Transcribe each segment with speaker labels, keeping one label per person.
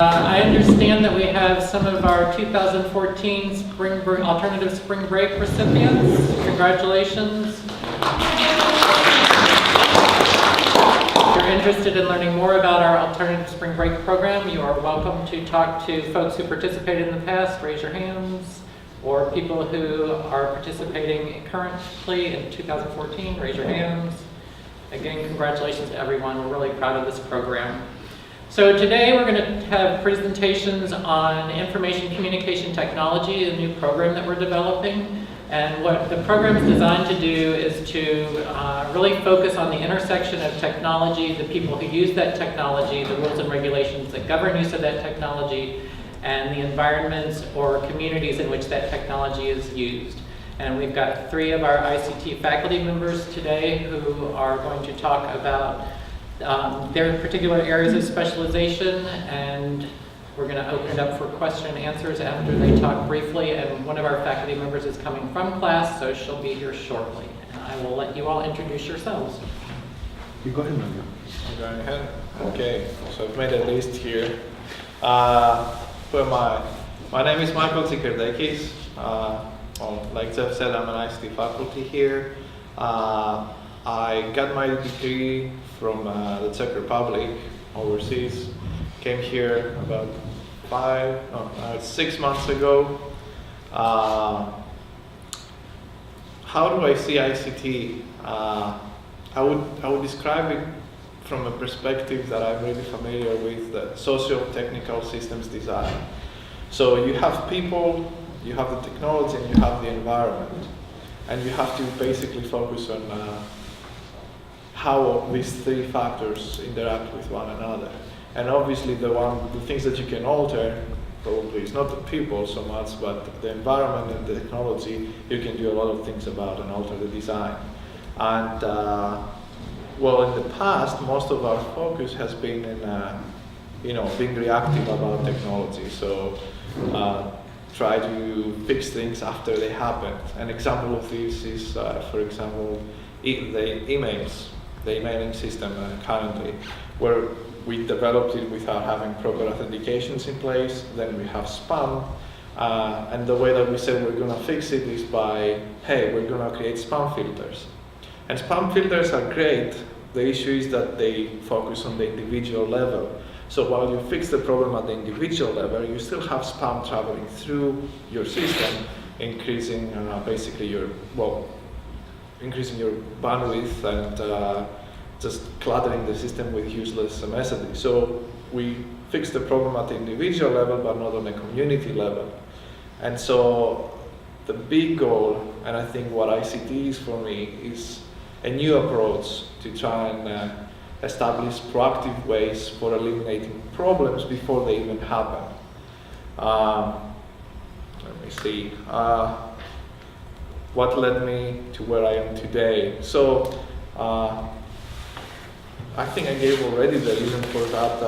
Speaker 1: I understand that we have some of our 2014 alternative spring break recipients. Congratulations. If you're interested in learning more about our alternative spring break program, you are welcome to talk to folks who participated in the past. Raise your hands. Or people who are participating currently in 2014, raise your hands. Again, congratulations to everyone. We're really proud of this program. So today we're going to have presentations on information communication technology, a new program that we're developing. And what the program is designed to do is to really focus on the intersection of technology, the people who use that technology, the rules and regulations that govern use of that technology, and the environments or communities in which that technology is used. And we've got 3 of our ICT faculty members today who are going to talk about their particular areas of specialization, and we're going to open it up for question and answers after they talk briefly. And one of our faculty members is coming from class, so she'll be here shortly. And I will let you all introduce yourselves.
Speaker 2: You go ahead, Mario.
Speaker 3: I'm going ahead. Okay, so I've made a list here. My name is Michael Tsikerdekis. Like Jeff said, I'm an ICT faculty here. I got my degree from the Czech Republic overseas. Came here about 6 months ago. How do I see ICT? I would describe it from a perspective that I'm really familiar with, the socio-technical systems design. So you have people, you have the technology, and you have the environment. And you have to basically focus on how these 3 factors interact with one another. And obviously the things that you can alter probably is not the people so much, but the environment and the technology you can do a lot of things about and alter the design. And well, in the past, most of our focus has been in being reactive about technology. So try to fix things after they happen. An example of this is, for example, the emailing system currently, where we developed it without having proper authentications in place. Then we have spam, and the way that we said we're going to fix it is by, hey, we're going to create spam filters. And spam filters are great. The issue is that they focus on the individual level. So while you fix the problem at the individual level, you still have spam traveling through your system, increasing basically increasing your bandwidth and just cluttering the system with useless messaging. So we fix the problem at the individual level, but not on a community level. And so the big goal, and I think what ICT is for me, is a new approach to try and establish proactive ways for eliminating problems before they even happen. Let me see. What led me to where I am today? So I think I gave already the reason for that.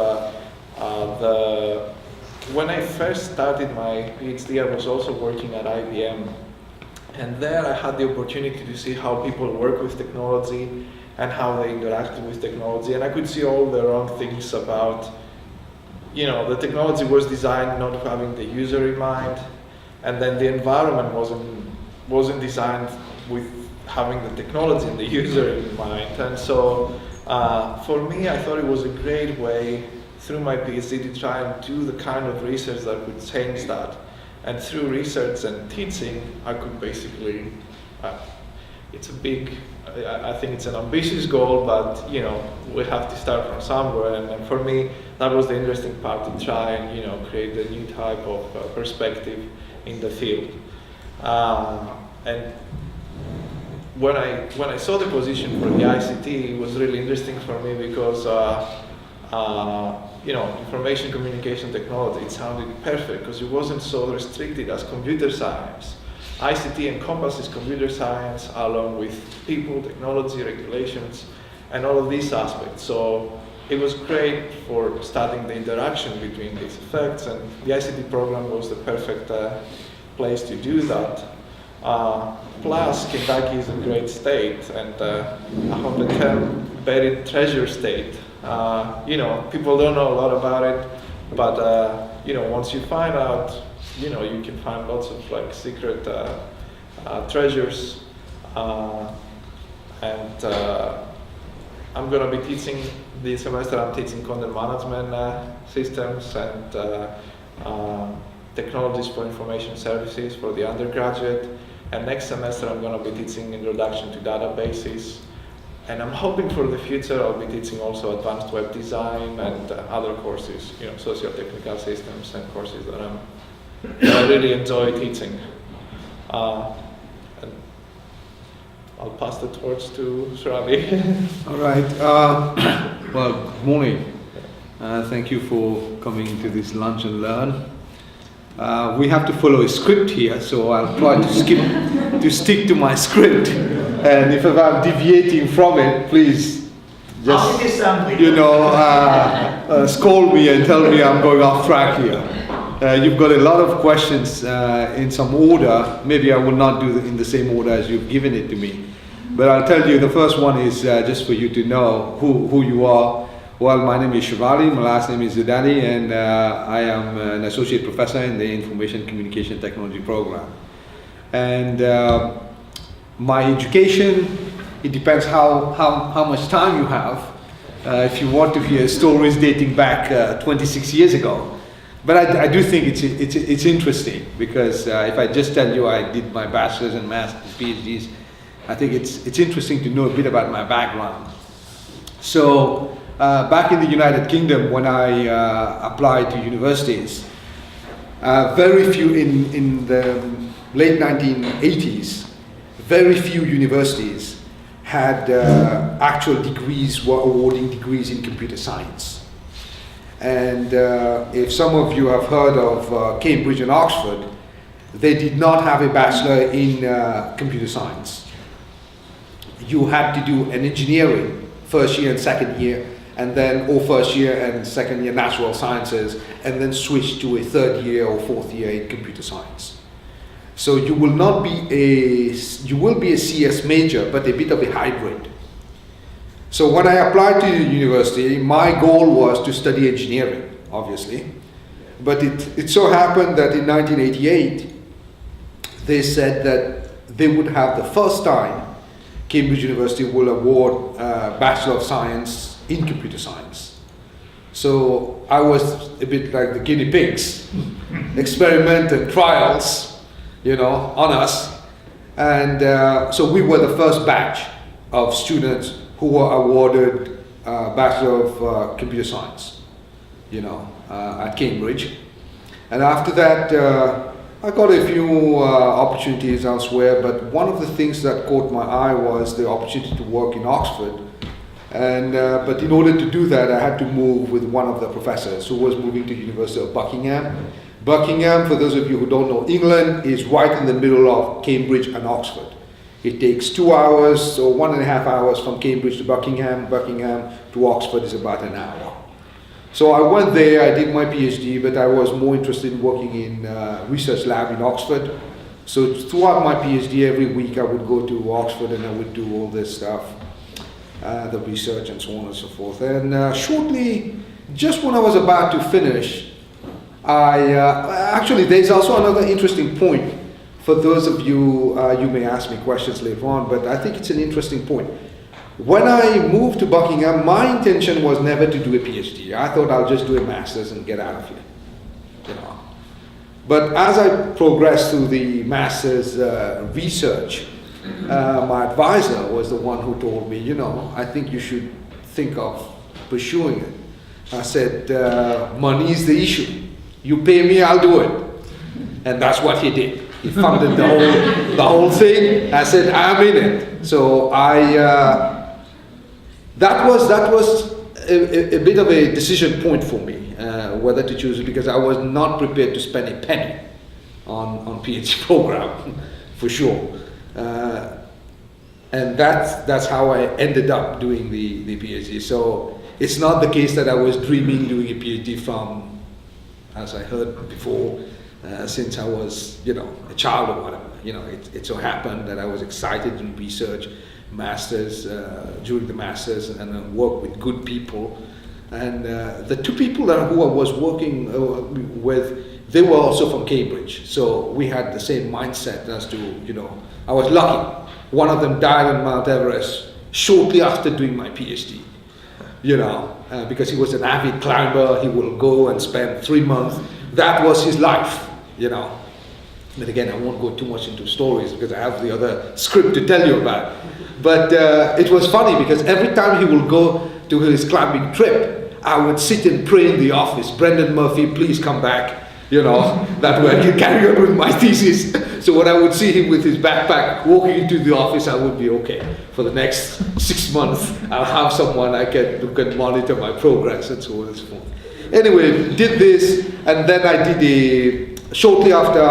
Speaker 3: When I first started my PhD, I was also working at IBM. And there I had the opportunity to see how people work with technology and how they interact with technology. And I could see all the wrong things about, the technology was designed not having the user in mind, and then the environment wasn't designed with having the technology and the user in mind. And so for me, I thought it was a great way through my PhD to try and do the kind of research that would change that. And through research and teaching, I could basically, it's a big, I think it's an ambitious goal, but we have to start from somewhere. And for me, that was the interesting part, to try and create a new type of perspective in the field. And when I saw the position for the ICT, it was really interesting for me because information communication technology, it sounded perfect because it wasn't so restricted as computer science. ICT encompasses computer science along with people, technology, regulations, and all of these aspects. So it was great for studying the interaction between these effects, and the ICT program was the perfect place to do that. Plus, Kentucky is a great state, and I have the term buried treasure state. People don't know a lot about it, But once you find out, you can find lots of like secret treasures. And I'm going to be teaching this semester. I'm teaching content management systems and technologies for information services for the undergraduate. And next semester I'm going to be teaching introduction to databases. And I'm hoping for the future I'll be teaching also advanced web design and other courses, socio-technical systems and courses that I really enjoy teaching. And I'll pass the torch to Sherali.
Speaker 2: All right. Well, good morning. Thank you for coming to this lunch and learn. We have to follow a script here, so I'll try to stick to my script. And if I'm deviating from it, please just, scold me and tell me I'm going off track here. You've got a lot of questions in some order. Maybe I will not do it in the same order as you've given it to me. But I'll tell you, the first one is just for you to know who you are. Well, my name is Sherali, my last name is Zeadally, and I am an associate professor in the Information Communication Technology program. And my education, it depends how much time you have. If you want to hear stories dating back 26 years ago. But I do think it's interesting, because if I just tell you I did my bachelor's and master's, PhDs, I think it's interesting to know a bit about my background. So back in the United Kingdom, when I applied to universities, very few in the late 1980s, very few universities had actual degrees, were awarding degrees in computer science. And if some of you have heard of Cambridge and Oxford, they did not have a bachelor in computer science. You had to do an engineering first year and second year, and then or first year and second year natural sciences, and then switch to a third year or fourth year in computer science. So you will not be you will be a CS major, but a bit of a hybrid. So when I applied to the university, my goal was to study engineering, obviously. But it so happened that in 1988, they said that they would have the first time Cambridge University will award Bachelor of Science in Computer Science. So I was a bit like the guinea pigs, experiment and trials, on us. And so we were the first batch of students who were awarded Bachelor of Computer Science, at Cambridge. And after that, I got a few opportunities elsewhere, but one of the things that caught my eye was the opportunity to work in Oxford. And but in order to do that, I had to move with one of the professors who was moving to University of Buckingham. Buckingham, for those of you who don't know, England is right in the middle of Cambridge and Oxford. It takes 2 hours or 1.5 hours from Cambridge to Buckingham. Buckingham to Oxford is about an hour. So I went there, I did my PhD, but I was more interested in working in research lab in Oxford. So throughout my PhD, every week I would go to Oxford and I would do all this stuff, the research and so on and so forth. And shortly, just when I was about to finish, actually there's also another interesting point. For those of you, you may ask me questions later on, but I think it's an interesting point. When I moved to Buckingham, my intention was never to do a PhD. I thought I'll just do a master's and get out of here. But as I progressed through the master's research, my advisor was the one who told me, I think you should think of pursuing it. I said, money is the issue. You pay me, I'll do it. And that's what he did. He funded the whole thing. I said, I'm in it. So that was a bit of a decision point for me, whether to choose it, because I was not prepared to spend a penny on PhD program, for sure. And that's how I ended up doing the PhD. So it's not the case that I was dreaming doing a PhD from, as I heard before, since I was, a child or whatever. It so happened that I was excited in research, masters, during the masters, and work with good people And the two people who I was working with, they were also from Cambridge. So we had the same mindset as to, I was lucky. One of them died on Mount Everest shortly after doing my PhD, because he was an avid climber. He will go and spend 3 months. That was his life, But again, I won't go too much into stories because I have the other script to tell you about. But it was funny because every time he will go to his climbing trip, I would sit and pray in the office, Brendan Murphy, please come back. That way I can carry on with my thesis. So when I would see him with his backpack walking into the office, I would be okay. For the next 6 months, I'll have someone who can monitor my progress and so on and so forth. Anyway, did this, and then I did shortly after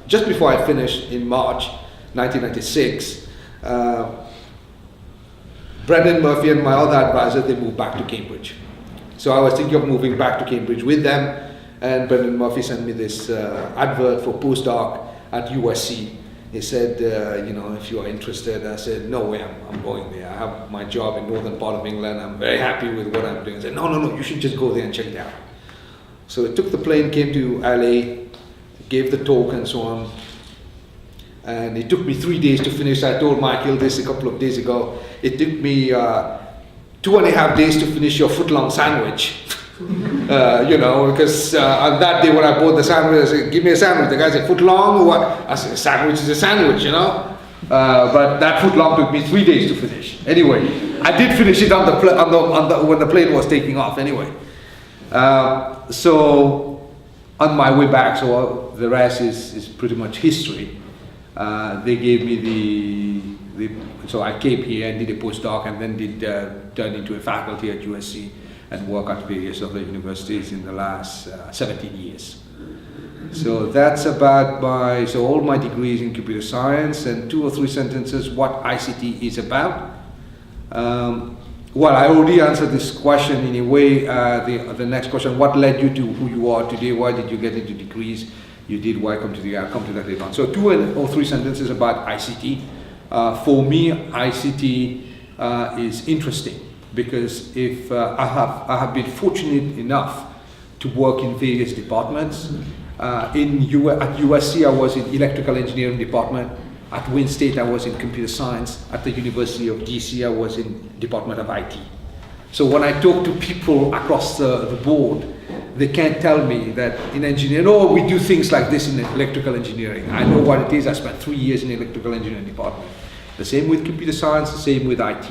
Speaker 2: just before I finished in March 1996, Brendan Murphy and my other advisor, they moved back to Cambridge. So I was thinking of moving back to Cambridge with them. And Brendan Murphy sent me this advert for postdoc at USC. He said, if you are interested. I said, no way, I'm going there. I have my job in northern part of England. I'm very happy with what I'm doing. He said, no, you should just go there and check it out. So I took the plane, came to LA, gave the talk and so on. And it took me 3 days to finish. I told Michael this a couple of days ago. It took me 2.5 days to finish your foot-long sandwich. Because on that day when I bought the sandwich, I said, give me a sandwich. The guy said, foot long or what? I said, a sandwich is a sandwich, But that foot long took me 3 days to finish. Anyway, I did finish it when the plane was taking off anyway. So on my way back, so the rest is pretty much history. They gave me so I came here and did a postdoc and then turned into a faculty at USC. And work at various other universities in the last 17 years. So that's about all my degrees in computer science, and 2 or 3 sentences what ICT is about. Well, I already answered this question in a way. The next question, what led you to who you are today? Why did you get into degrees you did? I'll come to that later on. So 2 or 3 sentences about ICT. For me, ICT is interesting. Because if I have been fortunate enough to work in various departments. At USC I was in electrical engineering department. At Wayne State I was in computer science. At the University of DC I was in Department of IT. So when I talk to people across the board, they can't tell me that in engineering, we do things like this in electrical engineering. I know what it is. I spent 3 years in the electrical engineering department. The same with computer science, the same with IT.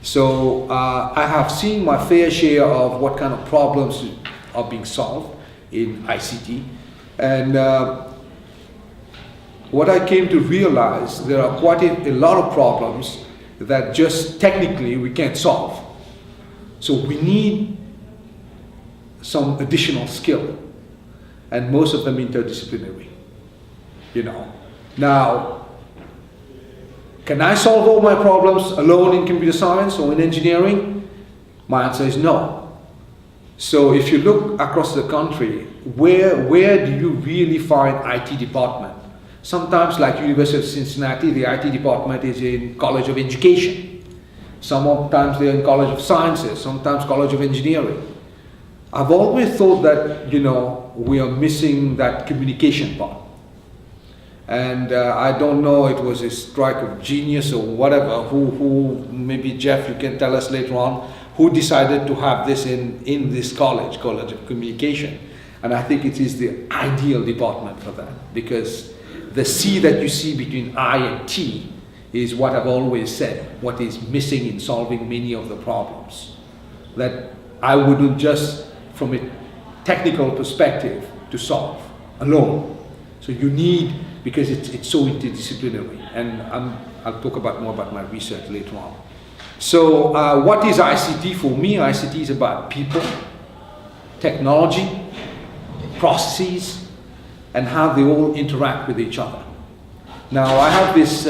Speaker 2: So I have seen my fair share of what kind of problems are being solved in ICT. And what I came to realize, there are quite a lot of problems that just technically we can't solve. So we need some additional skill, and most of them interdisciplinary. Now, can I solve all my problems alone in computer science or in engineering? My answer is no. So if you look across the country, where do you really find IT department? Sometimes, like University of Cincinnati, the IT department is in College of Education. Sometimes they're in College of Sciences, sometimes College of Engineering. I've always thought that, we are missing that communication part. And I don't know, it was a strike of genius or whatever, who maybe Jeff, you can tell us later on, who decided to have this in this College of Communication. And I think it is the ideal department for that, because the C that you see between I and T is what I've always said, what is missing in solving many of the problems. That I wouldn't just, from a technical perspective, to solve alone. So you need, because it's so interdisciplinary, and I'll talk more about my research later on. So what is ICT for me? ICT is about people, technology, processes, and how they all interact with each other. Now I have this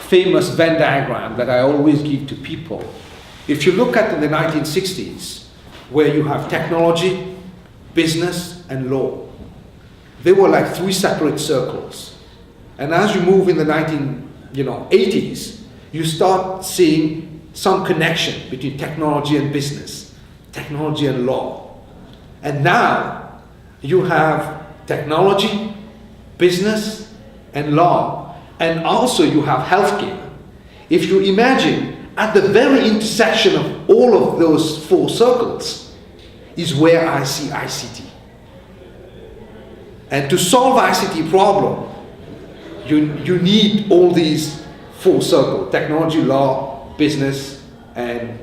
Speaker 2: famous Venn diagram that I always give to people. If you look at the 1960s, where you have technology, business, and law, they were like 3 separate circles. And as you move in the 1980s, you start seeing some connection between technology and business. technology and law. And now you have technology, business, and law, and also you have healthcare. If you imagine, at the very intersection of all of those four circles is where I see ICT. And to solve ICT problem, you need all these four circles: technology, law, business, and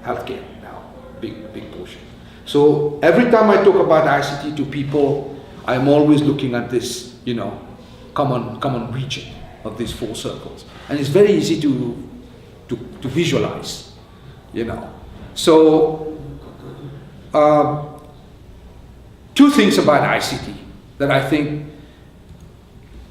Speaker 2: healthcare. Now, big portion. So every time I talk about ICT to people, I'm always looking at this, common region of these four circles, and it's very easy to visualize, So two things about ICT that I think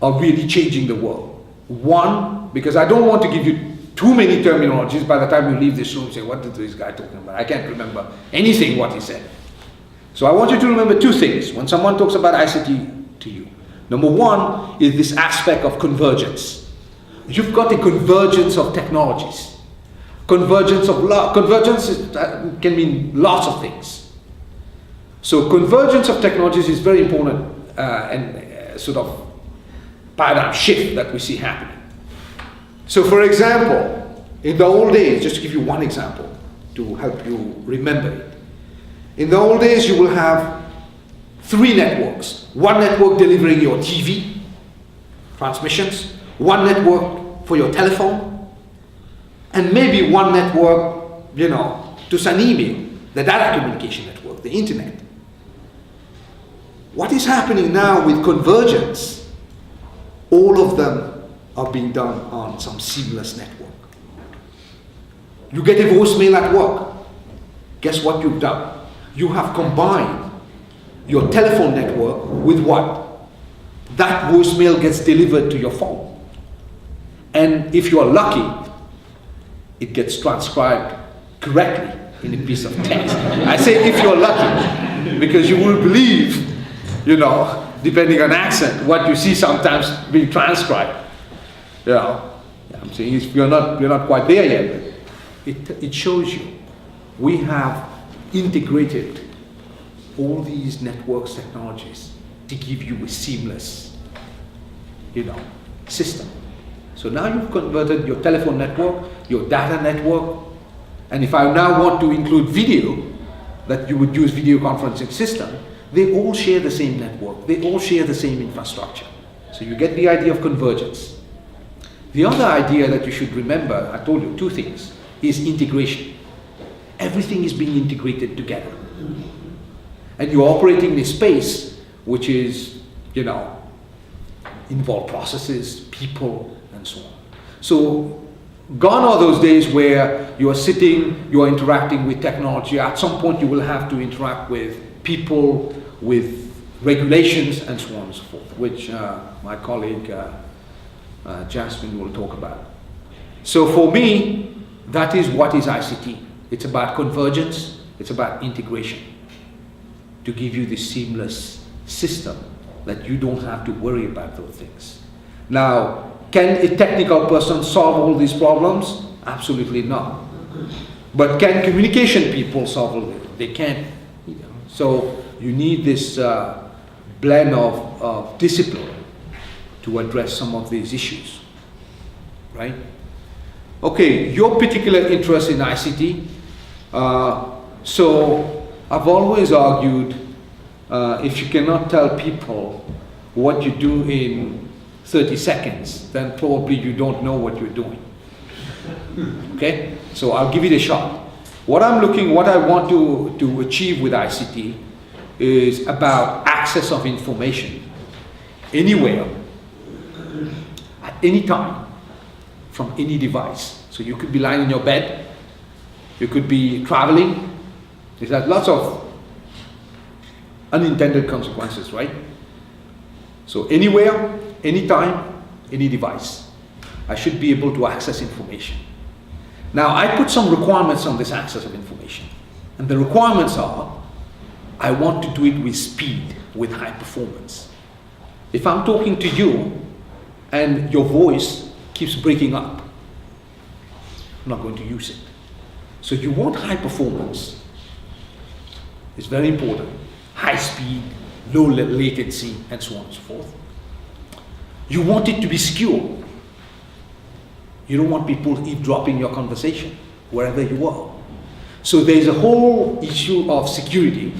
Speaker 2: are really changing the world. One, because I don't want to give you too many terminologies by the time you leave this room, say, what is this guy talking about? I can't remember anything what he said. So I want you to remember two things when someone talks about ICT to you. Number one is this aspect of convergence. You've got a convergence of technologies. Convergence of law. Convergence can mean lots of things. So convergence of technologies is very important and sort of paradigm shift that we see happening. So for example, in the old days, just to give you one example to help you remember it. In the old days, you will have three networks. One network delivering your TV transmissions, one network for your telephone, and maybe one network, to send email, the data communication network, the internet. What is happening now with convergence? All of them are being done on some seamless network. You get a voicemail at work. Guess what you've done? You have combined your telephone network with what? That voicemail gets delivered to your phone. And if you are lucky, it gets transcribed correctly in a piece of text. I say if you're lucky, because you will believe, depending on accent, what you see sometimes being transcribed. I'm saying if you're not quite there yet, but it shows you we have integrated all these networks technologies to give you a seamless, system. So now you've converted your telephone network, your data network, and if I now want to include video, that you would use video conferencing system, they all share the same network, they all share the same infrastructure. So you get the idea of convergence. The other idea that you should remember, I told you two things, is integration. Everything is being integrated together. And you're operating in a space which is, involve processes, people, and so on. So gone are those days where you are sitting, you are interacting with technology. At some point you will have to interact with people, with regulations, and so on and so forth, which my colleague Jasmine will talk about. So for me, that is what is ICT. It's about convergence, it's about integration, to give you this seamless system that you don't have to worry about those things. Now, can a technical person solve all these problems? Absolutely not. But can communication people solve it? They can't. So you need this blend of discipline to address some of these issues, right? Okay, your particular interest in ICT. So I've always argued if you cannot tell people what you do in 30 seconds, then probably you don't know what you're doing. Okay, so I'll give it a shot. What I want to achieve with ICT is about access of information anywhere, at any time, from any device. So you could be lying in your bed, you could be traveling. There's lots of unintended consequences, right? So anywhere, anytime, any device, I should be able to access information. Now I put some requirements on this access of information. And the requirements are, I want to do it with speed, with high performance. If I'm talking to you and your voice keeps breaking up, I'm not going to use it. So you want high performance, is very important. High speed, low latency, and so on and so forth. You want it to be secure. You don't want people eavesdropping your conversation wherever you are. So there's a whole issue of security,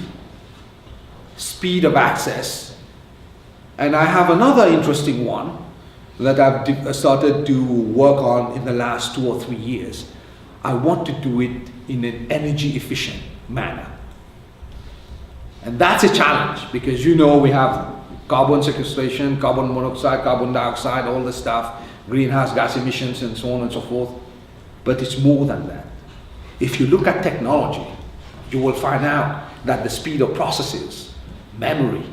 Speaker 2: speed of access, and I have another interesting one that I've started to work on in the last 2 or 3 years. I want to do it in an energy efficient manner. And that's a challenge because we have carbon sequestration, carbon monoxide, carbon dioxide, all the stuff, greenhouse gas emissions and so on and so forth. But it's more than that. If you look at technology, you will find out that the speed of processes, memory,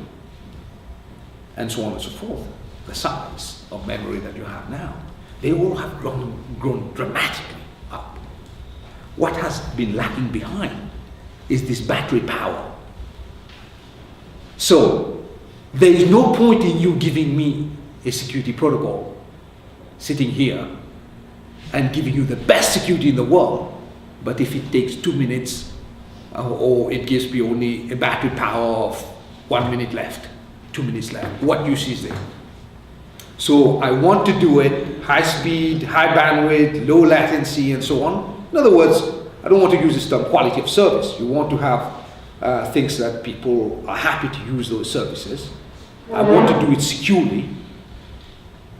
Speaker 2: and so on and so forth, the size of memory that you have now, they all have grown dramatically up. What has been lacking behind is this battery power. So there is no point in you giving me a security protocol sitting here and giving you the best security in the world, but if it takes 2 minutes or it gives me only a battery power of 1 minute left, 2 minutes left, what use is there? So I want to do it high speed, high bandwidth, low latency, and so on. In other words, I don't want to use this term quality of service. You want to have things that people are happy to use those services. I want to do it securely,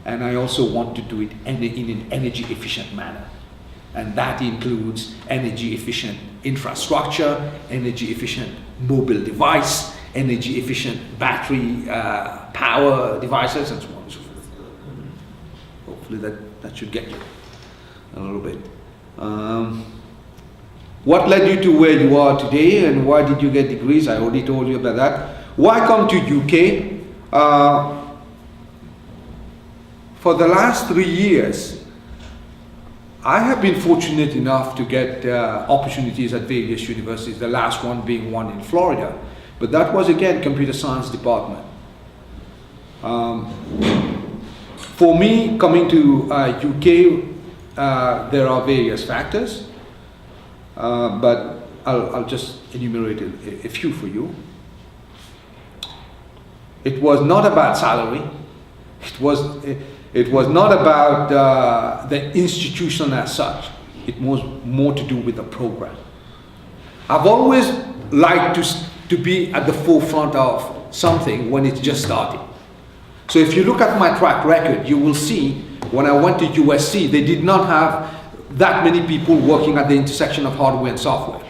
Speaker 2: and I also want to do it in an energy efficient manner. And that includes energy efficient infrastructure, energy efficient mobile device, energy efficient battery power devices, and so on and so forth. Hopefully that should get you a little bit. What led you to where you are today, and why did you get degrees? I already told you about that. Why come to UK? For the last 3 years, I have been fortunate enough to get opportunities at various universities, the last one being one in Florida. But that was, again, computer science department. For me, coming to UK, there are various factors, but I'll just enumerate a few for you. It was not about salary. It was not about the institution as such. It was more to do with the program. I've always liked to be at the forefront of something when it's just starting. So if you look at my track record, you will see when I went to USC, they did not have that many people working at the intersection of hardware and software.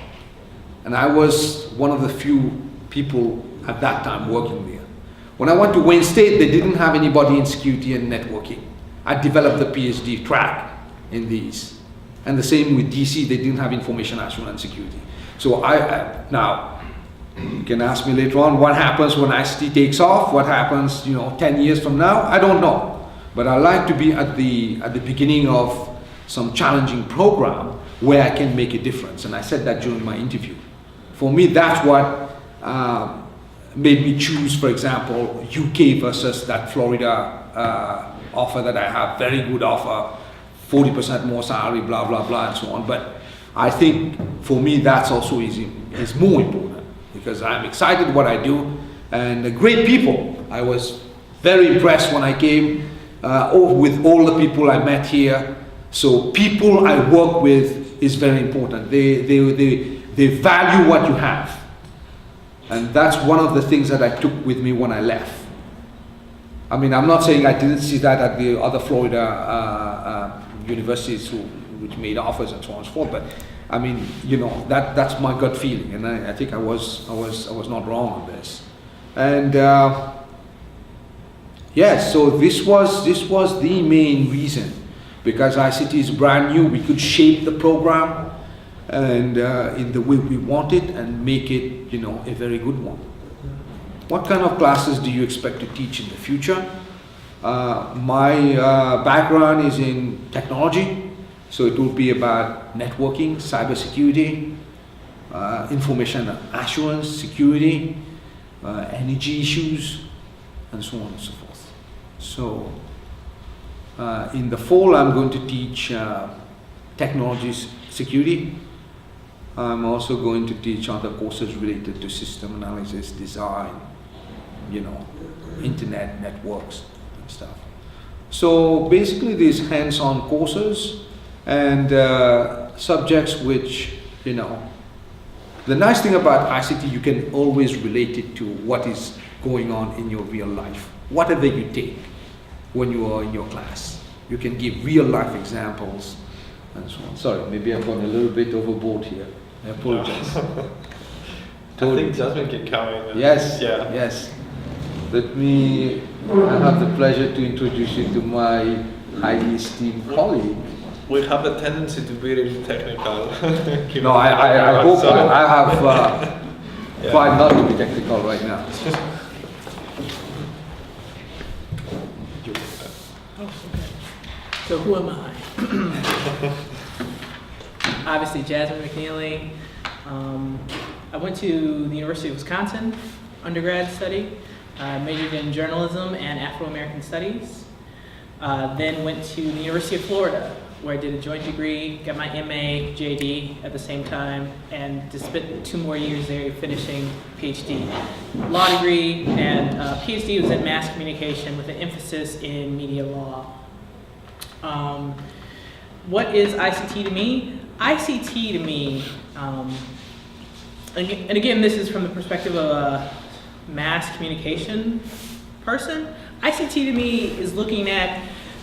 Speaker 2: And I was one of the few people at that time working there. When I went to Wayne State, they didn't have anybody in security and networking. I developed the PhD track in these. And the same with DC, they didn't have information assurance and security. So now, you can ask me later on, what happens when ICT takes off? What happens, 10 years from now? I don't know. But I like to be at the beginning of some challenging program where I can make a difference. And I said that during my interview. For me, that's what made me choose, for example, UK versus that Florida offer that I have. Very good offer, 40% more salary, blah, blah, blah, and so on. But I think for me, that's also is more important because I'm excited what I do and the great people. I was very impressed when I came with all the people I met here. So people I work with is very important. They value what you have. And that's one of the things that I took with me when I left. I mean, I'm not saying I didn't see that at the other Florida universities which made offers and so on and so forth, but I mean, that's my gut feeling, and I think I was not wrong on this. And yes, so this was the main reason, because ICT is brand new. We could shape the program and in the way we want it and make it, a very good one. What kind of classes do you expect to teach in the future? My background is in technology, so it will be about networking, cybersecurity, information assurance, security, energy issues, and so on and so forth. So in the fall, I'm going to teach technology security, I'm also going to teach other courses related to system analysis, design, internet networks and stuff. So basically these hands-on courses and subjects which, the nice thing about ICT, you can always relate it to what is going on in your real life. Whatever you take when you are in your class, you can give real life examples and so on. Sorry, maybe I've gone a little bit overboard here. I apologize.
Speaker 3: I think Jasmine can come in.
Speaker 2: Yes,
Speaker 3: Yeah.
Speaker 2: yes. I have the pleasure to introduce you to my highly esteemed colleague.
Speaker 3: We have a tendency to be really technical.
Speaker 2: No, I hope
Speaker 3: So-
Speaker 2: I have
Speaker 3: Yeah.
Speaker 2: tried not to be technical right now.
Speaker 4: So who am I? Obviously, Jasmine McNealy. I went to the University of Wisconsin, undergrad study, majored in journalism and Afro-American studies. Then went to the University of Florida, where I did a joint degree, got my MA, JD at the same time, and just spent 2 more years there finishing PhD. Law degree, and PhD was in mass communication with an emphasis in media law. What is ICT to me? ICT to me, and again, this is from the perspective of a mass communication person. ICT to me is looking at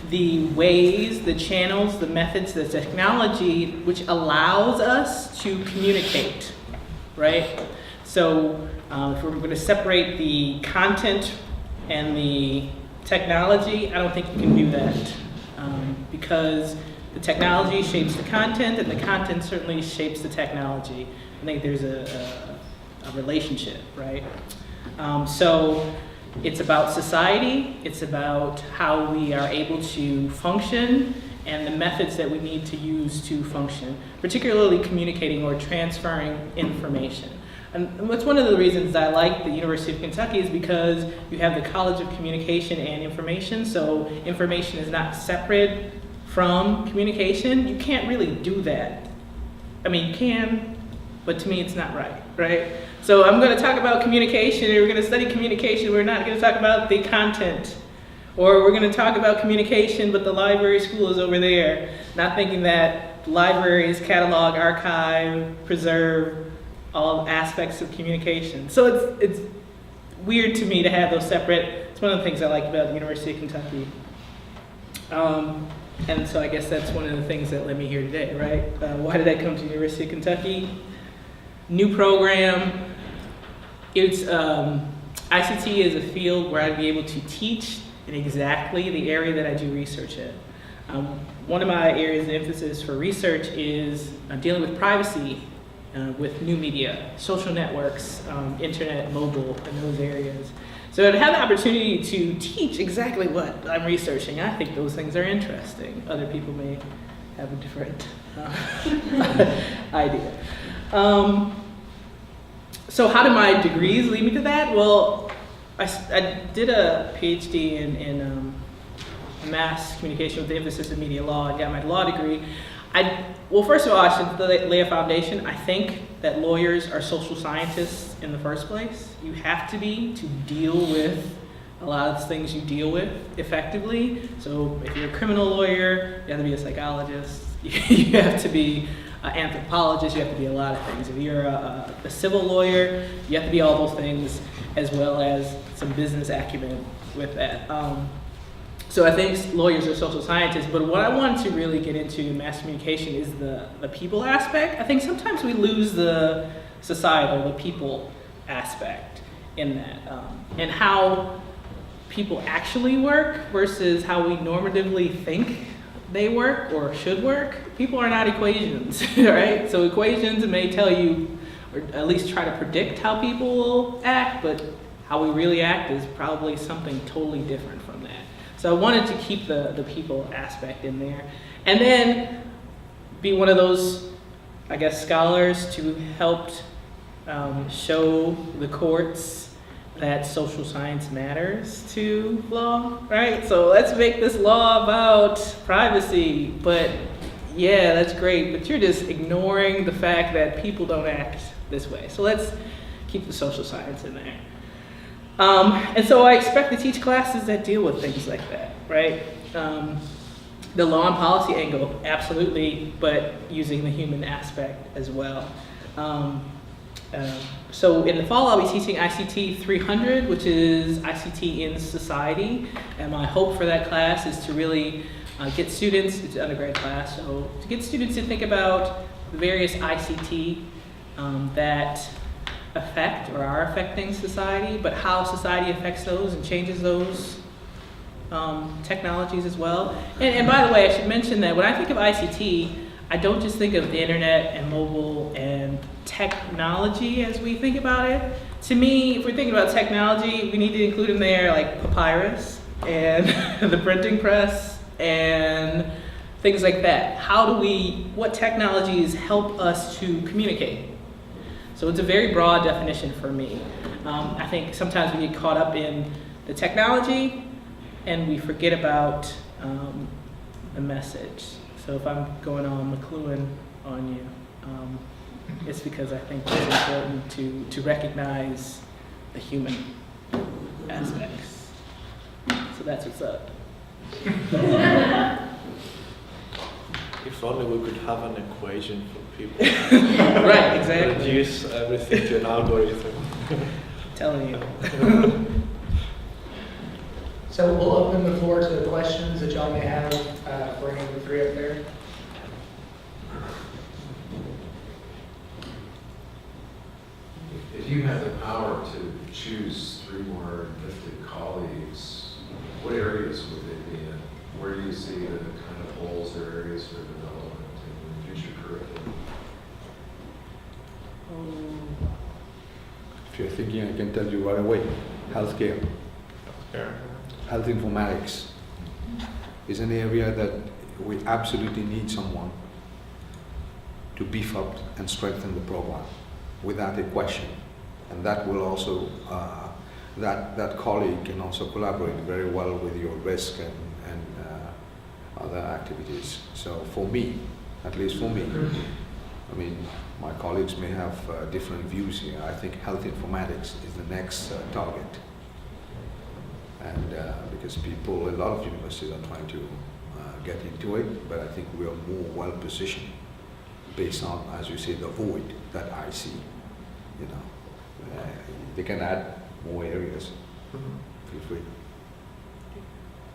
Speaker 4: the ways, the channels, the methods, the technology which allows us to communicate, right? So if we're going to separate the content and the technology, I don't think you can do that. Because the technology shapes the content, and the content certainly shapes the technology. I think there's a relationship, right? So it's about society, it's about how we are able to function, and the methods that we need to use to function, particularly communicating or transferring information. And that's one of the reasons I like the University of Kentucky, is because you have the College of Communication and Information, so information is not separate from communication. You can't really do that. I mean, you can, but to me it's not right? So I'm going to talk about communication, and we're going to study communication. We're not going to talk about the content. Or we're going to talk about communication, but the library school is over there. Not thinking that libraries catalog, archive, preserve all aspects of communication. So it's weird to me to have those separate. It's one of the things I like about the University of Kentucky. And so I guess that's one of the things that led me here today, right? Why did I come to the University of Kentucky? New program. It's ICT is a field where I'd be able to teach in exactly the area that I do research in. One of my areas of emphasis for research is dealing with privacy with new media, social networks, internet, mobile, and those areas. So to have the opportunity to teach exactly what I'm researching, I think those things are interesting. Other people may have a different idea. So how did my degrees lead me to that? Well, I did a PhD in mass communication with the emphasis in media law. I got my law degree. Well, first of all, I should lay a foundation. I think that lawyers are social scientists in the first place. You have to be to deal with a lot of the things you deal with effectively. So if you're a criminal lawyer, you have to be a psychologist. You have to be an anthropologist. You have to be a lot of things. If you're a civil lawyer, you have to be all those things, as well as some business acumen with that. So I think lawyers are social scientists, but what I wanted to really get into in mass communication is the people aspect. I think sometimes we lose the societal, the people aspect in that, and how people actually work versus how we normatively think they work or should work. People are not equations, right? So equations may tell you, or at least try to predict how people will act, but how we really act is probably something totally different from that. So I wanted to keep the people aspect in there. And then be one of those, I guess, scholars to help show the courts that social science matters to law, right? So let's make this law about privacy, but yeah, that's great, but you're just ignoring the fact that people don't act this way. So let's keep the social science in there. And so I expect to teach classes that deal with things like that, right? The law and policy angle, absolutely, but using the human aspect as well. So in the fall, I'll be teaching ICT 300, which is ICT in society. And my hope for that class is to really get students, it's an undergrad class, so to get students to think about the various ICT that affect or are affecting society, but how society affects those and changes those technologies as well. And by the way, I should mention that when I think of ICT, I don't just think of the internet and mobile and technology as we think about it. To me, if we're thinking about technology, we need to include in there like papyrus and the printing press and things like that. What technologies help us to communicate? So it's a very broad definition for me. I think sometimes we get caught up in the technology and we forget about the message. So if I'm going on McLuhan on you, it's because I think it's important to recognize the human aspects. So that's what's up.
Speaker 3: If only we could have an equation for people.
Speaker 4: Right, exactly.
Speaker 3: Reduce everything to an algorithm.
Speaker 4: Telling you.
Speaker 5: So we'll open the floor to questions that y'all may have for any of the three up there.
Speaker 6: If you had the power to choose 3 more gifted colleagues, what areas would they be in? Where do you see the kind of holes or areas for development in the future curriculum?
Speaker 2: If you're thinking, I can tell you right away. Healthcare, health informatics is an area that we absolutely need someone to beef up and strengthen the program without a question. And that will also, that colleague can also collaborate very well with your risk and other activities. So for me, at least for me, I mean, my colleagues may have different views here. I think health informatics is the next target. And because a lot of universities are trying to get into it, but I think we are more well positioned based on, as you say, the void that I see. You know, they can add more areas. Feel free.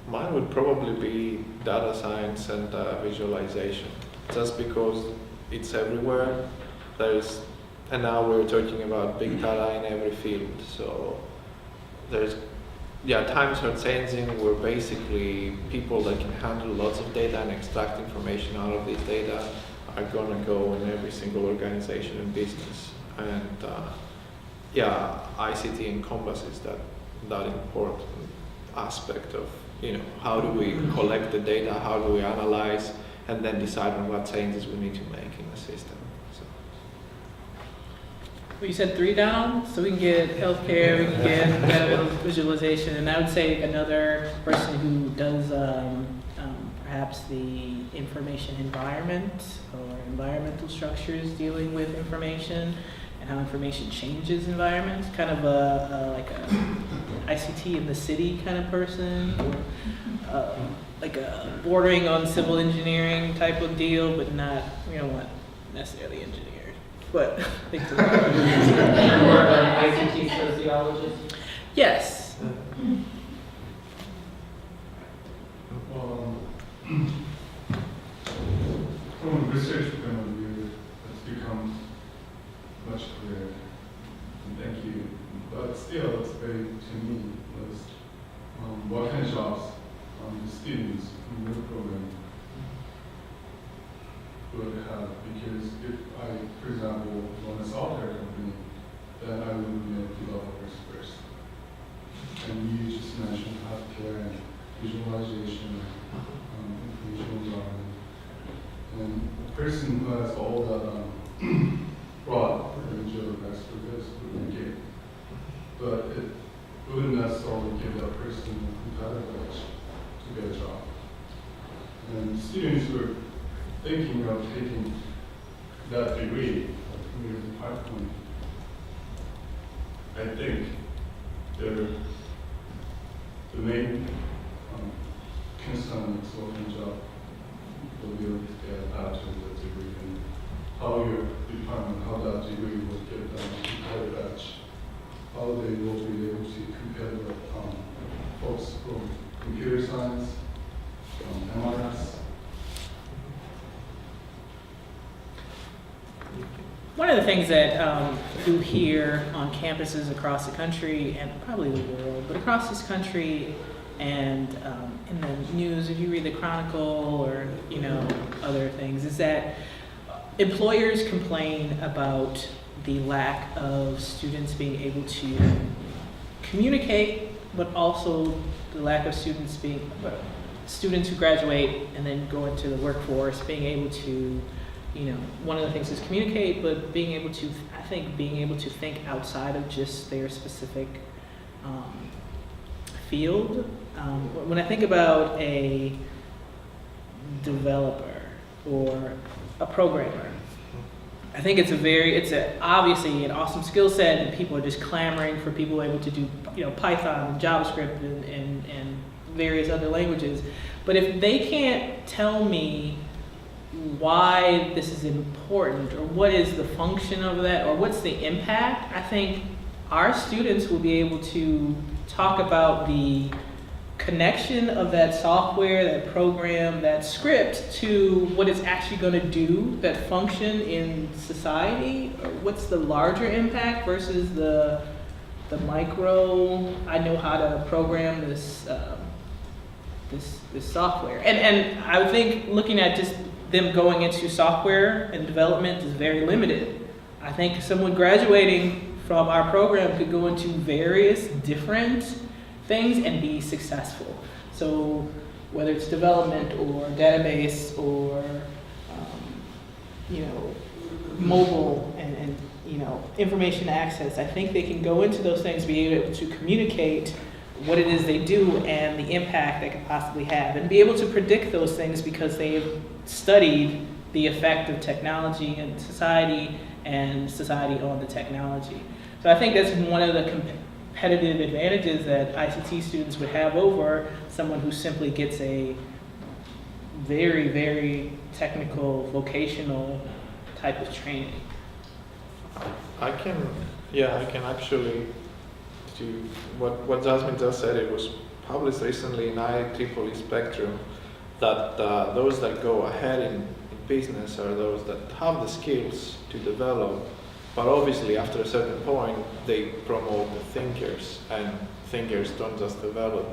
Speaker 3: Mine would probably be data science and visualization, just because it's everywhere. And now we're talking about big data in every field. So times are changing. Where basically people that can handle lots of data and extract information out of this data are gonna go in every single organization and business. And ICT encompasses that important aspect of, how do we collect the data, how do we analyze, and then decide on what changes we need to make in the system. So.
Speaker 4: Well, you said 3 down, so we can get healthcare, we can get visualization, and I would say another person who does perhaps the information environment or environmental structures dealing with information and how information changes environments, kind of like a ICT in the city kind of person, or like a bordering on civil engineering type of deal, but not, we don't want necessarily engineers, but I think it's
Speaker 1: More of an ICT sociologist?
Speaker 4: yes.
Speaker 7: From a research point of view, it's become much clearer. And thank you. But still, it's very, to me, was what kind of jobs the students in your program would have. Because if I, for example, run a software company, then I would make developers first. And you just mentioned healthcare and visualization, information environment. And a person who has all that broad range of expertise would be good. But it wouldn't necessarily give that person a competitive edge to get a job. And students who are thinking of taking that degree of computer department, I think the main concern is working job will be able to get a bachelor's degree, and how your department, how that degree will get them to compare the batch, how they will be able to compare with folks from computer science, from MRS.
Speaker 4: One of the things that you hear on campuses across the country, and probably the world, but across this country, and in the news, if you read the Chronicle or other things, is that employers complain about the lack of students being able to communicate, but also the lack of students who graduate and then go into the workforce being able to. One of the things is communicate, but being able to think outside of just their specific field. When I think about a developer or a programmer, I think it's obviously an awesome skill set, and people are just clamoring for people able to do Python and JavaScript and various other languages. But if they can't tell me why this is important, or what is the function of that, or what's the impact, I think our students will be able to talk about the connection of that software, that program, that script to what it's actually going to do, that function in society, or what's the larger impact versus the micro, I know how to program this software. And I would think looking at just them going into software and development is very limited. I think someone graduating from our program could go into various different things and be successful. So whether it's development or database or mobile and information access, I think they can go into those things, be able to communicate what it is they do and the impact they could possibly have, and be able to predict those things because they've studied the effect of technology and society on the technology. So I think that's one of the competitive advantages that ICT students would have over someone who simply gets a very, very technical, vocational type of training.
Speaker 3: I can actually do what Jasmine just said. It was published recently in IEEE Spectrum that those that go ahead in business are those that have the skills to develop, but obviously after a certain point they promote the thinkers, and thinkers don't just develop.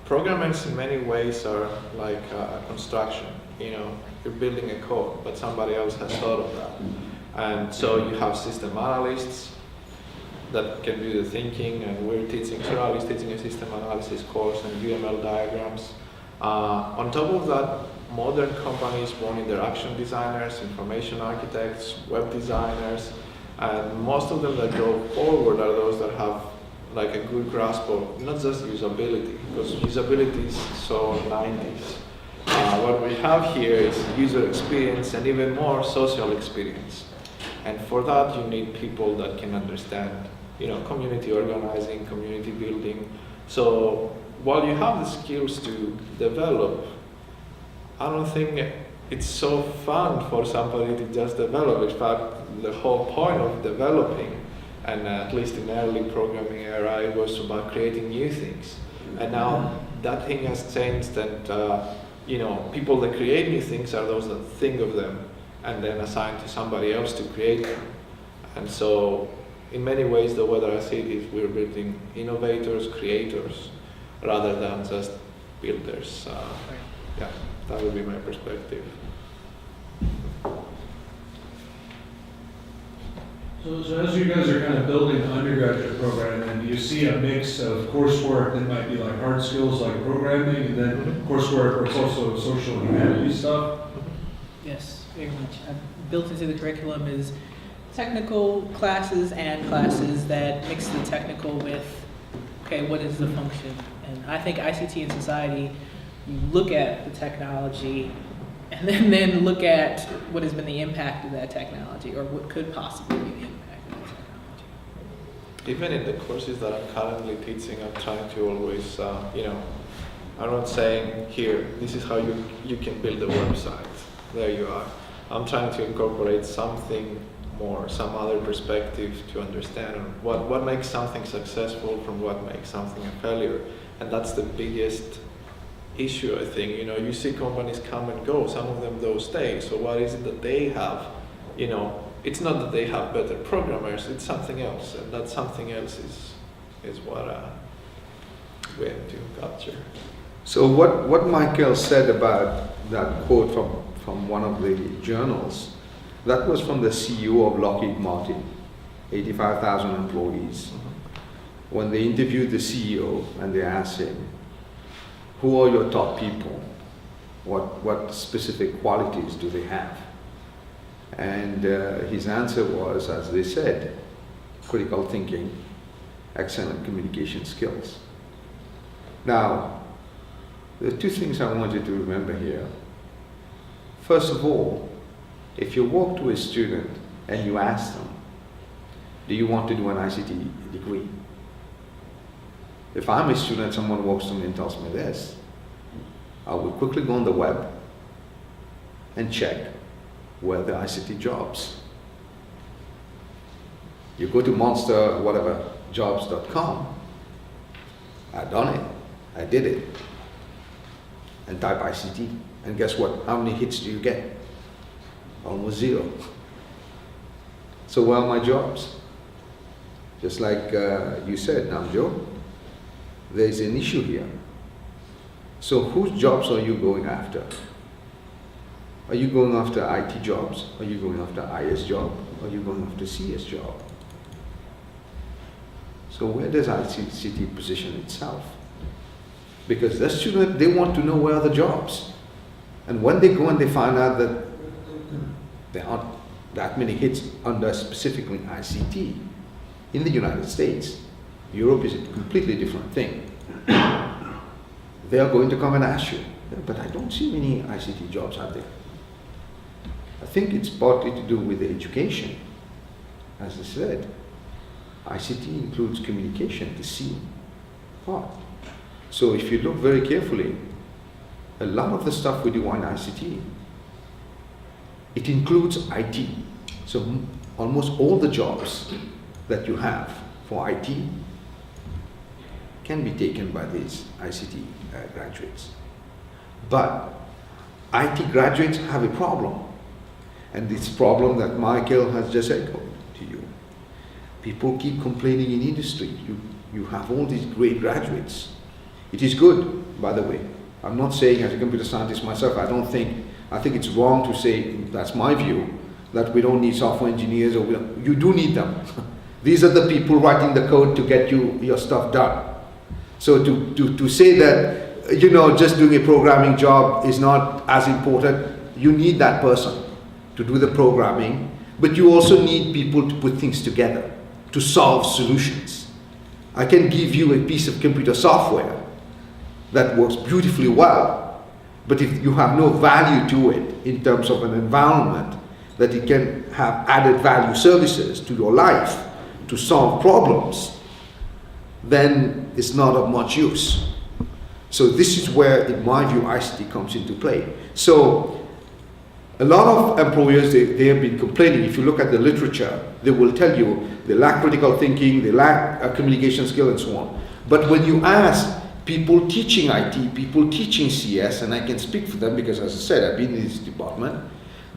Speaker 3: Programmers in many ways are like construction. You're building a code, but somebody else has thought of that. And so you have system analysts that can do the thinking, and Sherali is teaching a system analysis course and UML diagrams. On top of that, modern companies want interaction designers, information architects, web designers, and most of them that go forward are those that have like a good grasp of not just usability, because usability is so 90s. What we have here is user experience and even more social experience. And for that, you need people that can understand, community organizing, community building. So while you have the skills to develop, I don't think it's so fun for somebody to just develop. In fact, the whole point of developing, and at least in early programming era, it was about creating new things. And now that thing has changed, and people that create new things are those that think of them and then assign to somebody else to create them. And so in many ways, the way that I see it is we're building innovators, creators, rather than just builders. Yeah, that would be my perspective.
Speaker 8: So as you guys are kind of building the undergraduate program, and you see a mix of coursework that might be like hard skills like programming, and then coursework where it's also social and humanities stuff?
Speaker 4: Yes, very much. Built into the curriculum is technical classes and classes that mix the technical with, okay, what is the function? And I think ICT in society, you look at the technology and then look at what has been the impact of that technology, or what could possibly be the impact of that technology.
Speaker 3: Even in the courses that I'm currently teaching, I'm trying to always, I'm not saying, here, this is how you can build a website. There you are. I'm trying to incorporate something more, some other perspective to understand what makes something successful from what makes something a failure. And that's the biggest issue, I think. You see companies come and go, some of them don't stay. So what is it that they have? It's not that they have better programmers, it's something else. And that something else is what we have to capture.
Speaker 2: So what Michael said about that quote from one of the journals, that was from the CEO of Lockheed Martin, 85,000 employees. When they interviewed the CEO and they asked him, who are your top people? What specific qualities do they have? And his answer was, as they said, critical thinking, excellent communication skills. Now, there are two things I want you to remember here. First of all, if you walk to a student and you ask them, do you want to do an ICT degree? If I'm a student, someone walks to me and tells me this, I will quickly go on the web and check where the ICT jobs. You go to monster, whatever, jobs.com. I've done it. I did it. And type ICT. And guess what? How many hits do you get? Almost zero. So where are my jobs? Just like you said, Namjo, there's an issue here. So whose jobs are you going after? Are you going after IT jobs? Are you going after IS job? Are you going after CS job? So where does ICT position itself? Because the student, they want to know where are the jobs. And when they go and they find out that there aren't that many hits under specifically ICT in the United States, Europe is a completely different thing. They are going to come and ask you, yeah, but I don't see many ICT jobs out there. I think it's partly to do with the education. As I said, ICT includes communication, the C part. So if you look very carefully, a lot of the stuff we do on ICT, it includes IT. So almost all the jobs that you have for IT can be taken by these ICT graduates. But IT graduates have a problem. And this problem that Michael has just echoed to you. People keep complaining in industry. You have all these great graduates. It is good, by the way. I'm not saying as a computer scientist myself, I think it's wrong to say, that's my view, that we don't need software engineers, or you do need them. These are the people writing the code to get your stuff done. So to say that, just doing a programming job is not as important, you need that person to do the programming, but you also need people to put things together, to solve solutions. I can give you a piece of computer software that works beautifully well, but if you have no value to it in terms of an environment, that it can have added value services to your life to solve problems, then it's not of much use. So this is where, in my view, ICT comes into play. So a lot of employers, they have been complaining. If you look at the literature, they will tell you they lack critical thinking, they lack communication skill and so on. But when you ask people teaching IT, people teaching CS, and I can speak for them because, as I said, I've been in this department,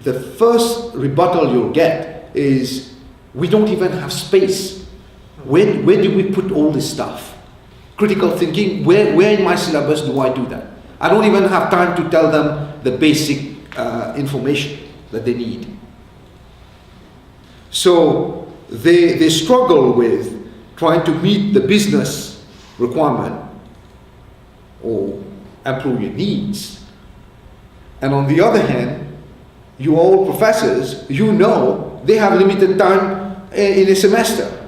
Speaker 2: the first rebuttal you'll get is, we don't even have space. Where do we put all this stuff? Critical thinking, where in my syllabus do I do that? I don't even have time to tell them the basic information that they need. So they struggle with trying to meet the business requirement or employer needs. And on the other hand, you all professors, they have limited time in a semester.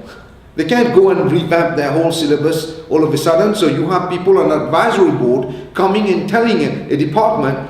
Speaker 2: They can't go and revamp their whole syllabus all of a sudden, so you have people on an advisory board coming and telling a department,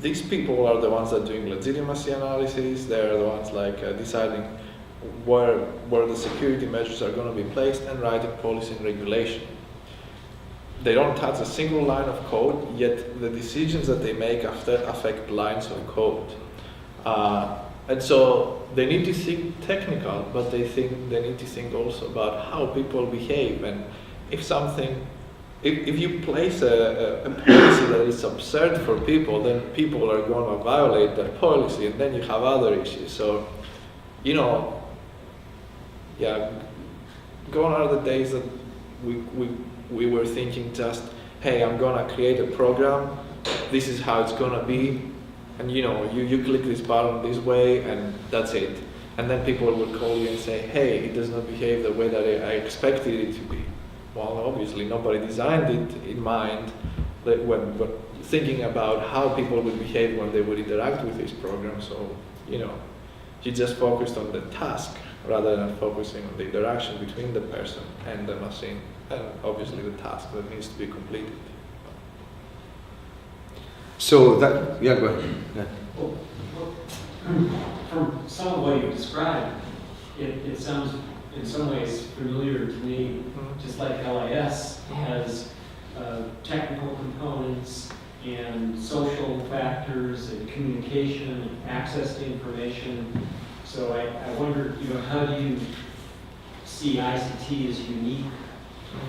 Speaker 3: these people are the ones that are doing legitimacy analysis. They're the ones like deciding where the security measures are going to be placed and writing policy and regulation. They don't touch a single line of code, yet the decisions that they make after affect lines of code. And so they need to think technical, but they need to think also about how people behave. And if you place a policy that is absurd for people, then people are going to violate that policy, and then you have other issues. So, gone are the days that we were thinking just, hey, I'm gonna create a program, this is how it's gonna be, and you click this button this way, and that's it. And then people will call you and say, hey, it does not behave the way that I expected it to be. Well, obviously nobody designed it in mind when thinking about how people would behave when they would interact with this program. So, you just focused on the task rather than focusing on the interaction between the person and the machine, and obviously the task that needs to be completed.
Speaker 2: So that, yeah, go ahead. Yeah.
Speaker 9: Well, from some of what you described, it sounds in some ways familiar to me, just like LIS has technical components and social factors and communication and access to information. So I wonder, how do you see ICT as unique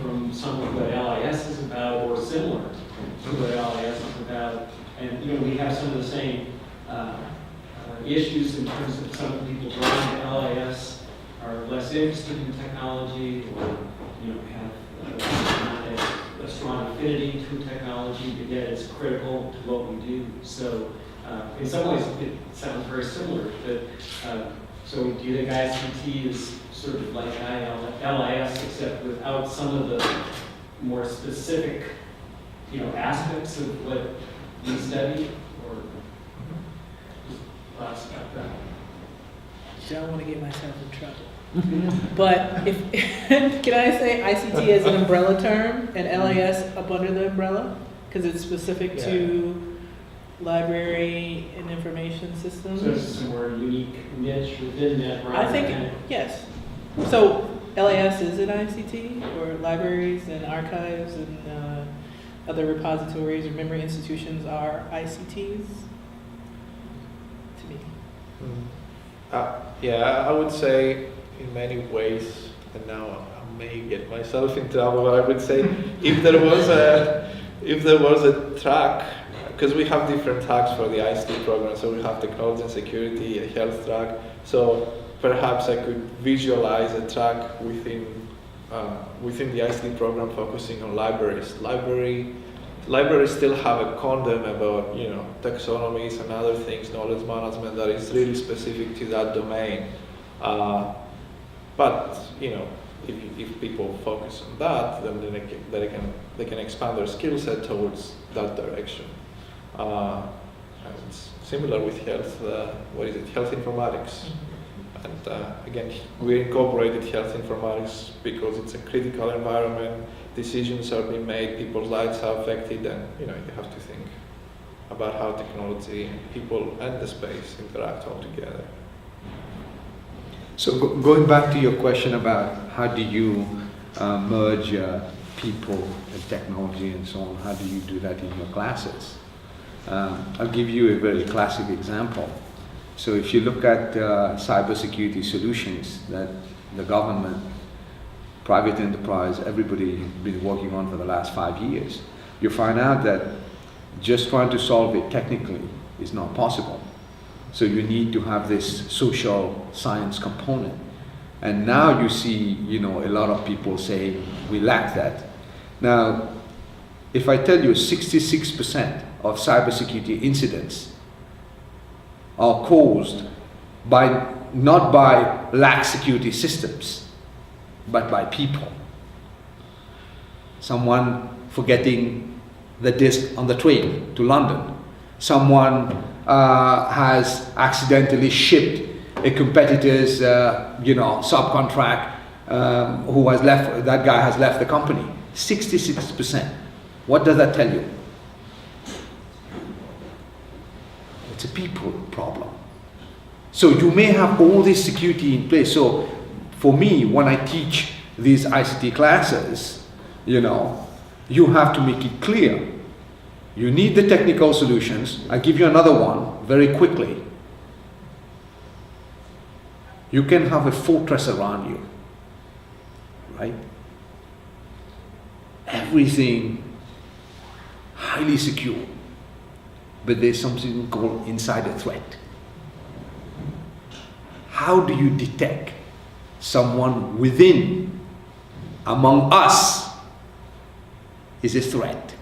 Speaker 9: from some of what LIS is about, or similar to what LIS is about? And we have some of the same issues in terms of some of the people drawn to LIS are less interested in technology, or have not a strong affinity to technology, but yet it's critical to what we do. So in some ways it sounds very similar. But so do you think ICT is sort of like LIS, except without some of the more specific aspects of what we study, or just thoughts about that?
Speaker 4: I don't want to get myself in trouble. But can I say ICT as an umbrella term and LIS up under the umbrella? Because it's specific to library and information systems.
Speaker 9: So it's a more unique niche within that.
Speaker 4: I think, yes. So LIS is an ICT, or libraries and archives and other repositories or memory institutions are ICTs to me.
Speaker 3: I would say in many ways, and now I may get myself in trouble, but I would say if there was a track, because we have different tracks for the ICT program, so we have technology and security, a health track, so perhaps I could visualize a track within the ICT program focusing on libraries. Libraries still have a condom about taxonomies and other things, knowledge management that is really specific to that domain. But if people focus on that, then they can expand their skill set towards that direction. And it's similar with health. Health informatics. And again, we incorporated health informatics because it's a critical environment. Decisions are being made, people's lives are affected, and you have to think about how technology and people and the space interact all together.
Speaker 2: So going back to your question about how do you merge people and technology and so on, how do you do that in your classes? I'll give you a very classic example. So if you look at cybersecurity solutions that the government, private enterprise, everybody has been working on for the last 5 years, you find out that just trying to solve it technically is not possible. So you need to have this social science component. And now you see, a lot of people saying we lack that. Now, if I tell you 66% of cybersecurity incidents are caused not by lax security systems, but by people. Someone forgetting the disk on the train to London. Someone has accidentally shipped a competitor's, subcontract that guy has left the company. 66%. What does that tell you? It's a people problem. So you may have all this security in place. So for me, when I teach these ICT classes, you know, you have to make it clear. You need the technical solutions. I give you another one very quickly. You can have a fortress around you, right? Everything highly secure, but there's something called insider threat. How do you detect someone within, among us, is a threat?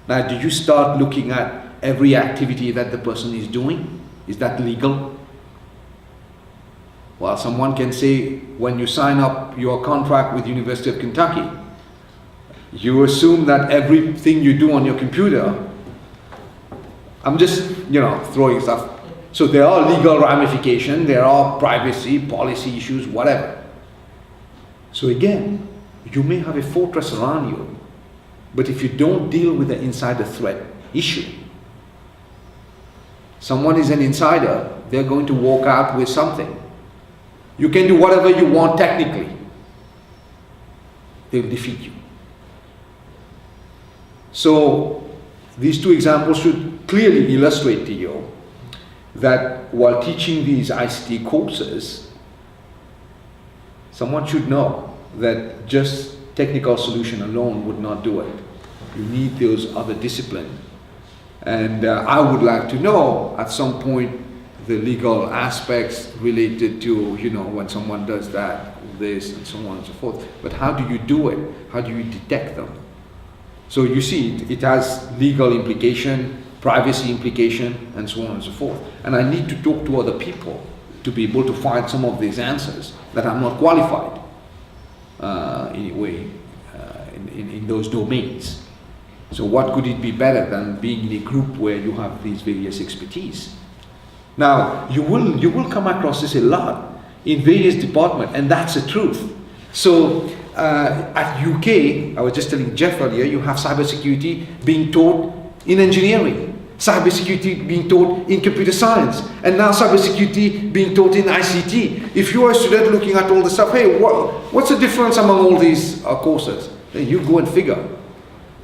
Speaker 2: Now, do you start looking at every activity that the person is doing? Is that legal? Well, someone can say, when you sign up your contract with University of Kentucky, you assume that everything you do on your computer, I'm just, you know, throwing stuff. So there are legal ramifications, there are privacy, policy issues, whatever. So again, you may have a fortress around you, but if you don't deal with the insider threat issue, someone is an insider, they're going to walk out with something. You can do whatever you want technically. They'll defeat you. So these two examples should clearly illustrate to you that while teaching these ICT courses, someone should know that just technical solution alone would not do it. You need those other disciplines. And I would like to know at some point the legal aspects related to, you know, when someone does that, this, and so on and so forth. But how do you do it? How do you detect them? So you see, it has legal implication, privacy implication, and so on and so forth. And I need to talk to other people to be able to find some of these answers that I'm not qualified anyway in those domains. So what could it be better than being in a group where you have these various expertise? Now, you will come across this a lot in various departments, and that's the truth. So at UK, I was just telling Jeff earlier, you have cybersecurity being taught in engineering, cybersecurity being taught in computer science, and now cybersecurity being taught in ICT. If you are a student looking at all the stuff, hey, what's the difference among all these courses? Then you go and figure.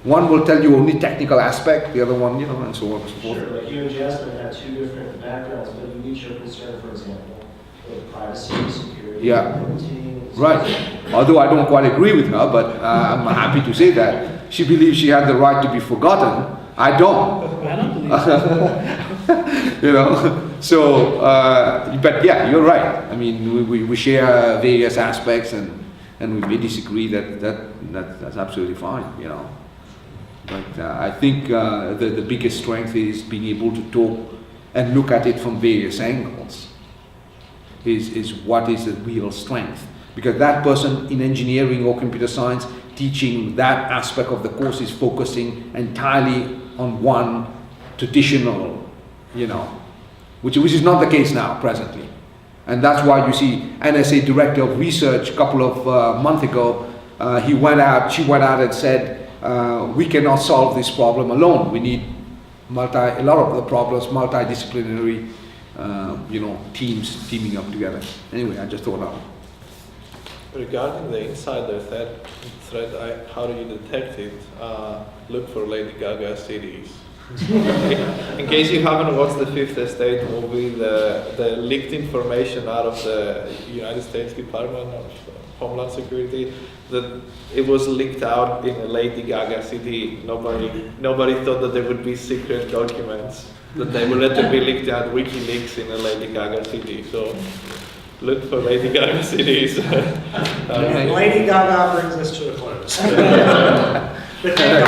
Speaker 2: One will tell you only technical aspect, the other one, you know, and so on and so forth.
Speaker 10: Sure, like you and Jasmine have two different backgrounds, but you each are concerned, for example, with privacy, security, quarantine.
Speaker 2: Right. Although I don't quite agree with her, but I'm happy to say that. She believes she had the right to be forgotten. I don't.
Speaker 4: I don't believe so.
Speaker 2: You know, so, but yeah, you're right. I mean, we share various aspects and we may disagree, that's absolutely fine, you know. But I think the biggest strength is being able to talk and look at it from various angles is what is the real strength. Because that person in engineering or computer science teaching that aspect of the course is focusing entirely on one traditional, you know, which is not the case now, presently. And that's why you see NSA Director of Research a couple of months ago, she went out and said, we cannot solve this problem alone. We need a lot of the problems, multidisciplinary, you know, teams teaming up together. Anyway, I just thought out.
Speaker 3: Regarding the insider threat, how do you detect it? Look for Lady GaGa CDs. In case you haven't watched the Fifth Estate movie, the leaked information out of the United States Department of Homeland Security, that it was leaked out in a Lady GaGa CD. Nobody thought that there would be secret documents, that they would let them be leaked out, WikiLeaks in a Lady GaGa CD. So look for Lady GaGa CDs.
Speaker 5: Lady GaGa brings us to a close. But thank